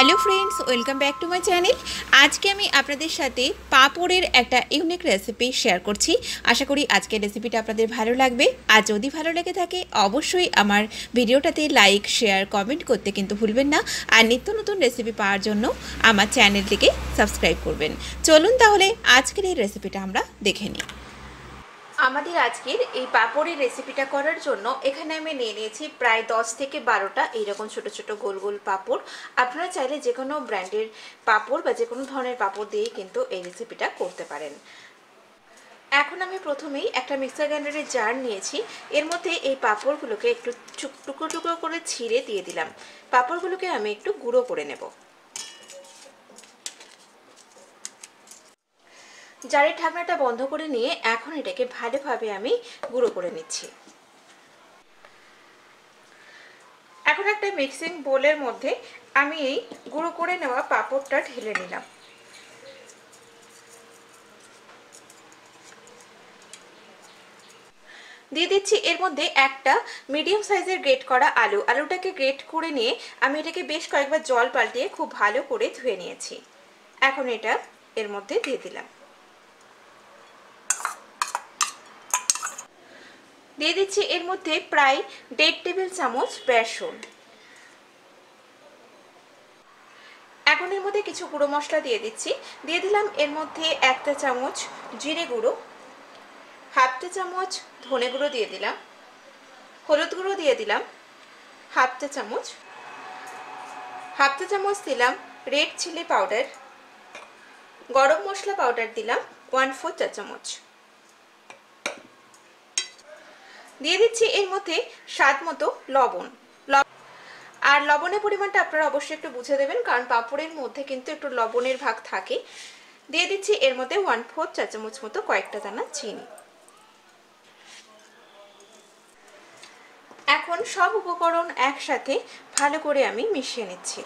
Hello friends, welcome back to my channel. আজকে আমি আপনাদের সাথে পাঁপড়ের একটা ইউনিক রেসিপি শেয়ার করছি। আশা করি আজকের রেসিপিটা আপনাদের ভালো লাগবে। আর যদি ভালো লেগে থাকে অবশ্যই আমার ভিডিওটাতে লাইক, শেয়ার, কমেন্ট করতে কিন্তু ভুলবেন না। আর নিত্য নতুন রেসিপি পাওয়ার জন্য আমার চ্যানেলটিকে সাবস্ক্রাইব করবেন। চলুন তাহলে আজকের এই রেসিপিটা আমরা দেখে নিই। আমাদের আজকের এই পাঁপড়ের রেসিপিটা করার জন্য এখানে আমি নিয়ে নিয়েছি প্রায় 10 থেকে 12টা এইরকম ছোট ছোট গোল গোল পাঁপড়। আপনারা চাইলে যে কোনো ব্র্যান্ডের পাঁপড় বা যে কোনো ধরনের পাঁপড় দিয়েই কিন্তু এই রেসিপিটা করতে পারেন। এখন আমি প্রথমেই একটা মিক্সার গ্রাইন্ডারের জার নিয়েছি। এর মধ্যে এই পাঁপড়গুলোকে একটু টুকরো টুকরো করে ছিঁড়ে দিয়ে দিলাম। পাঁপড়গুলোকে আমি একটু গুঁড়ো করে নেব। জারের ঢাকনাটা বন্ধ করে নিয়ে এখন এটাকে ভালোভাবে আমি গুঁড়ো করে নিচ্ছি। এখন একটা মিক্সিং বোলের মধ্যে আমি এই গুঁড়ো করে নেওয়া পাঁপড়টা ঢেলে নিলাম। দিয়ে দিচ্ছি এর মধ্যে একটা মিডিয়াম সাইজের গ্রেট করা আলুটাকে গ্রেট করে নিয়ে আমি এটাকে বেশ কয়েকবার জল পাল্টিয়ে খুব ভালো করে ধুয়ে নিয়েছি। এখন এটা এর মধ্যে দিয়ে দিলাম। দিয়ে দিচ্ছি এর মধ্যে প্রায় 1.5 টেবিল চামচ বেসন। এখন এর মধ্যে কিছু গুঁড়ো মশলা দিয়ে দিচ্ছি। দিয়ে দিলাম এর মধ্যে 1 চা চামচ জিরে গুঁড়ো, 1/2 চা চামচ ধনে গুঁড়ো দিয়ে দিলাম, হলুদ গুঁড়ো দিয়ে দিলাম 1/2 চা চামচ, 1/2 চা চামচ দিলাম রেড চিলি পাউডার, গরম মশলা পাউডার দিলাম 1/4 চা চামচ। দিয়ে দিচ্ছি এর মধ্যে স্বাদ মতো লবণ। আর লবণের পরিমাণটা আপনারা অবশ্যই একটু বুঝে দেবেন, কারণ পাঁপড়ের মধ্যে কিন্তু একটু লবণের ভাগ থাকে। দিয়ে দিচ্ছি এর মধ্যে 1/4 চা চামচ মতো কয়েকটা দানা চিনি। এখন সব উপকরণ একসাথে ভালো করে আমি মিশিয়ে নিচ্ছি।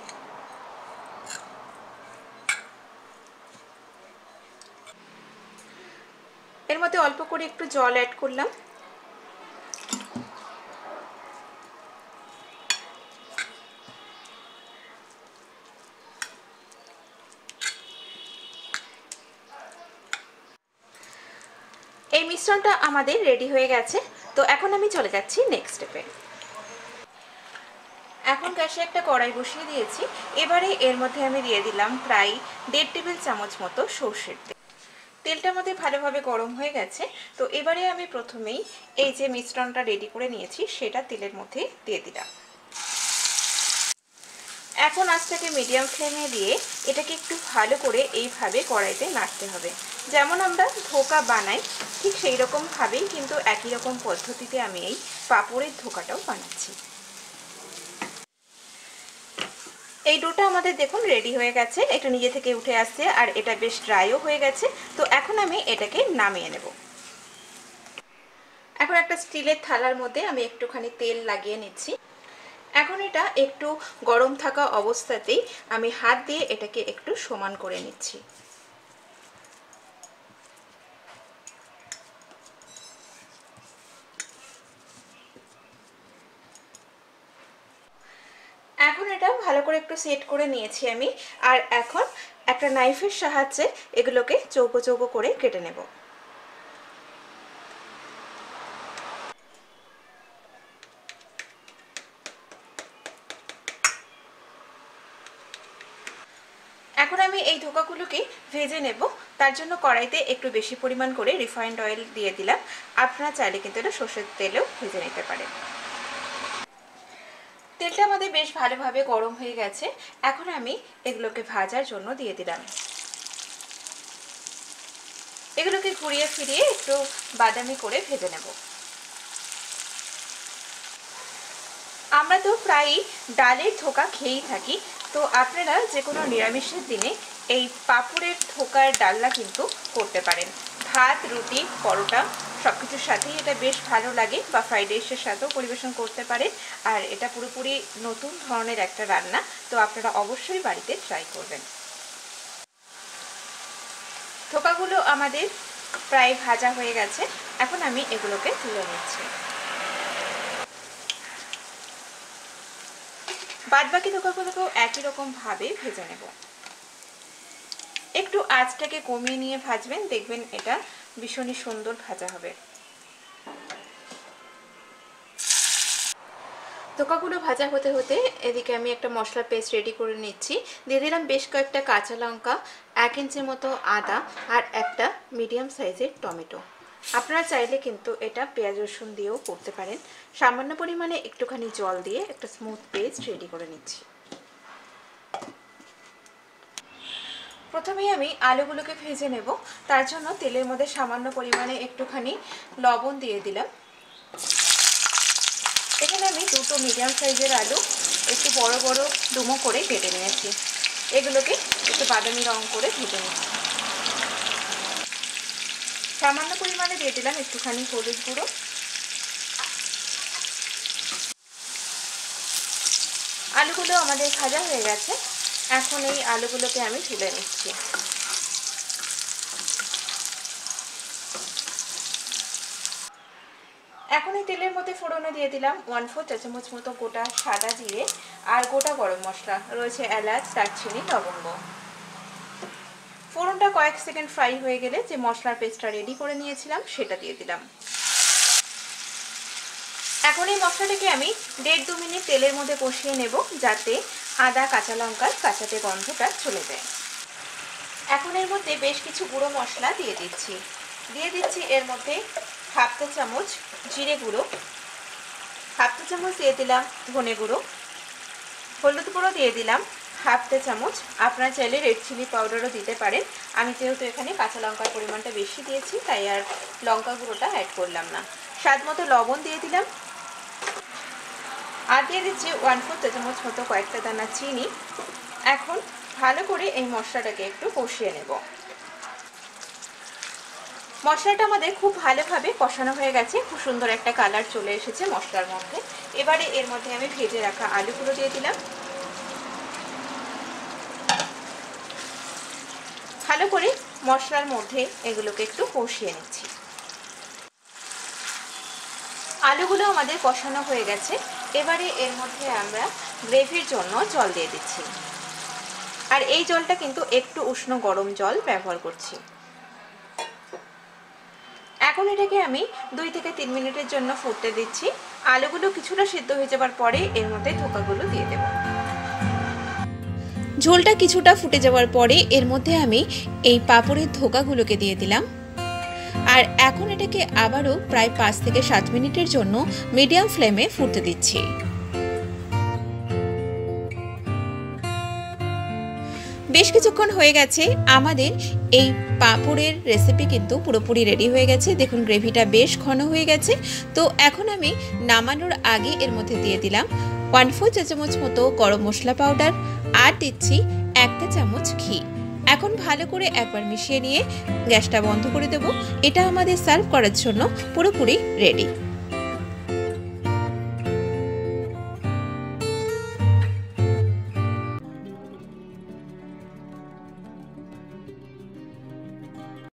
এর মধ্যে অল্প করে একটু জল অ্যাড করলাম। এই মিশ্রণটা আমাদের রেডি হয়ে গেছে। তো এখন আমি চলে যাচ্ছি নেক্সট স্টেপে। এখন গ্যাসে একটা কড়াই বসিয়ে দিয়েছি। এবারে এর মধ্যে আমি দিয়ে দিলাম প্রায় 1.5 টেবিল চামচ মতো সরষের তেল। তেলটা আমাদের ভালোভাবে গরম হয়ে গেছে। তো এবারে আমি প্রথমেই এই যে মিশ্রণটা রেডি করে নিয়েছি সেটা তেলের মধ্যে দিয়ে দিলাম। এখন আঁচটাকে মিডিয়াম ফ্লেমে দিয়ে এটাকে একটু ভালো করে এইভাবে কড়াইতে নাড়তে হবে। যেমন আমরা ধোকা বানাই ঠিক সেই রকমভাবেই কিন্তু একই রকম পদ্ধতিতে আমি এই পাঁপড়ের ধোকাটাও বানাচ্ছি। এই ডোটা আমাদের দেখুন রেডি হয়ে গেছে, এটা নিজে থেকে উঠে আসছে আর এটা বেশ ড্রাইও হয়ে গেছে। তো এখন আমি এটাকে নামিয়ে নেব। এখন একটা স্টিলের থালার মধ্যে আমি একটুখানি তেল লাগিয়ে নিচ্ছি। এখন এটা একটু গরম থাকা অবস্থাতেই আমি হাত দিয়ে এটাকে একটু সমান করে নিচ্ছি। এখন এটা ভালো করে একটু সেট করে নিয়েছি আমি। আর এখন একটা নাইফের সাহায্যে এগুলোকে চৌকো চৌকো করে কেটে নেব। এখন আমি এই ধোকাগুলোকে ভেজে নেব। তার জন্য কড়াইতে একটু বেশি পরিমাণ করে রিফাইন্ড অয়েল দিয়ে দিলাম। আপনারা চাইলে কিন্তু এটা সর্ষের তেলেও ভেজে নিতে পারেন। তেলটা আমাদের বেশ ভালোভাবে গরম হয়ে গেছে। এখন আমি এগুলোকে ভাজার জন্য দিয়ে দিলাম। এগুলোকে ঘুরিয়ে ফিরিয়ে একটু বাদামি করে ভেজে নেব। আমরা তো প্রায়ই ডালের ধোকা খেয়েই থাকি। তো আপনারা যে কোনো নিরামিষের দিনে এই পাঁপড়ের ধোকার ডালনা কিন্তু করতে পারেন। ভাত, রুটি, পরোটা সব কিছুর সাথেই এটা বেশ ভালো লাগে, বা ফ্রাইড রাইসের সাথেও পরিবেশন করতে পারেন। আর এটা পুরোপুরি নতুন ধরনের একটা রান্না, তো আপনারা অবশ্যই বাড়িতে ট্রাই করবেন। ধোকাগুলো আমাদের প্রায় ভাজা হয়ে গেছে। এখন আমি এগুলোকে তুলে নিচ্ছি। বাদবাকি ধোকাগুলোকেও একই রকম ভাবে ভেজে নেব। একটু আঁচটাকে কমিয়ে নিয়ে ভাজবেন, দেখবেন এটা ভীষণই সুন্দর ভাজা হবে। ধোকাগুলো ভাজা হতে হতে এদিকে আমি একটা মশলা পেস্ট রেডি করে নিচ্ছি। দিয়ে দিলাম বেশ কয়েকটা কাঁচা লঙ্কা, 1 ইঞ্চির মতো আদা আর একটা মিডিয়াম সাইজের টমেটো। আপনারা চাইলে কিন্তু এটা পেঁয়াজ রসুন দিয়েও করতে পারেন। সামান্য পরিমাণে একটুখানি জল দিয়ে একটা স্মুথ পেস্ট রেডি করে নিচ্ছি। প্রথমেই আমি আলুগুলোকে ভেজে নেব। তার জন্য তেলের মধ্যে সামান্য পরিমাণে একটুখানি লবণ দিয়ে দিলাম। এখানে আমি দুটো মিডিয়াম সাইজের আলু একটু বড় বড় ডুমো করে কেটে নিয়েছি। এগুলোকে একটু বাদামি রং করে ভেজে নিচ্ছি। সামান্য পরিমাণে দিয়ে দিলাম একটুখানি হলুদ গুঁড়ো। আলুগুলো আমাদের ভাজা হয়ে গেছে। এখন এই আলুগুলোকে আমি তুলে নিচ্ছি। এখন এই তেলের মধ্যে ফোড়নে দিয়ে দিলাম 1/4 চা চামচ মতো গোটা সাদা জিরে আর গোটা গরম মশলা, রয়েছে এলাচ, দারচিনি, লবঙ্গ। ফোড়নটা কয়েক সেকেন্ড ফ্রাই হয়ে গেলে যে মশলার পেস্টটা রেডি করে নিয়েছিলাম সেটা দিয়ে দিলাম। এখন এই মশলাটাকে আমি 1.5-2 মিনিট তেলের মধ্যে কষিয়ে নেব, যাতে আদা কাঁচা লঙ্কার কাঁচাটে গন্ধটা চলে যায়। এখন এর মধ্যে বেশ কিছু গুঁড়ো মশলা দিয়ে দিচ্ছি। এর মধ্যে 1/2 চা চামচ জিরে গুঁড়ো, 1/2 চা চামচ দিয়ে দিলাম ধনে গুঁড়ো, হলুদ গুঁড়ো দিয়ে দিলাম 1/2 চা চামচ। আপনারা চাইলে রেড চিলি পাউডারও দিতে পারেন। আমি যেহেতু এখানে কাঁচা লঙ্কার পরিমাণটা বেশি দিয়েছি তাই আর লঙ্কা গুঁড়োটা অ্যাড করলাম না। স্বাদ মতো লবণ দিয়ে দিলাম আর দিয়ে দিচ্ছি 1/4 চা চামচ মতো কয়েকটা দানা চিনি। এখন ভালো করে এই মশলাটাকে একটু কষিয়ে নেব। মশলাটা আমাদের খুব ভালোভাবে কষানো হয়ে গেছে, খুব সুন্দর একটা কালার চলে এসেছে মশলার মধ্যে। এবারে এর মধ্যে আমি ভেজে রাখা আলুগুলো দিয়ে দিলাম। ভালো করে মশলার মধ্যে এগুলোকে একটু কষিয়ে নিচ্ছি। আলুগুলো আমাদের কষানো হয়ে গেছে। এবারে এর মধ্যে আমরা গ্রেভির জন্য জল দিয়ে দিচ্ছি। আর এই জলটা কিন্তু একটু উষ্ণ গরম জল ব্যবহার করছি। এখন এটাকে আমি 2 থেকে 3 মিনিটের জন্য ফুটতে দিচ্ছি। আলুগুলো কিছুটা সিদ্ধ হয়ে যাবার পরে এর মধ্যে ধোকাগুলো দিয়ে দেব। ঝোলটা কিছুটা ফুটে যাওয়ার পরে এর মধ্যে আমি এই পাঁপড়ের ধোকাগুলোকে দিয়ে দিলাম। আর এখন এটাকে আবারও প্রায় 5 থেকে 7 মিনিটের জন্য মিডিয়াম ফ্লেমে ফুটতে দিচ্ছি। বেশ কিছুক্ষণ হয়ে গেছে, আমাদের এই পাঁপড়ের রেসিপি কিন্তু পুরোপুরি রেডি হয়ে গেছে। দেখুন গ্রেভিটা বেশ ঘন হয়ে গেছে। তো এখন আমি নামানোর আগে এর মধ্যে দিয়ে দিলাম 1/4 চা চামচ মতো গরম মশলা পাউডার আর দিচ্ছি 1 চামচ ঘি। এখন ভালো করে একবার মিশিয়ে নিয়ে গ্যাসটা বন্ধ করে দেব। এটা আমাদের সার্ভ করার জন্য পুরোপুরি রেডি।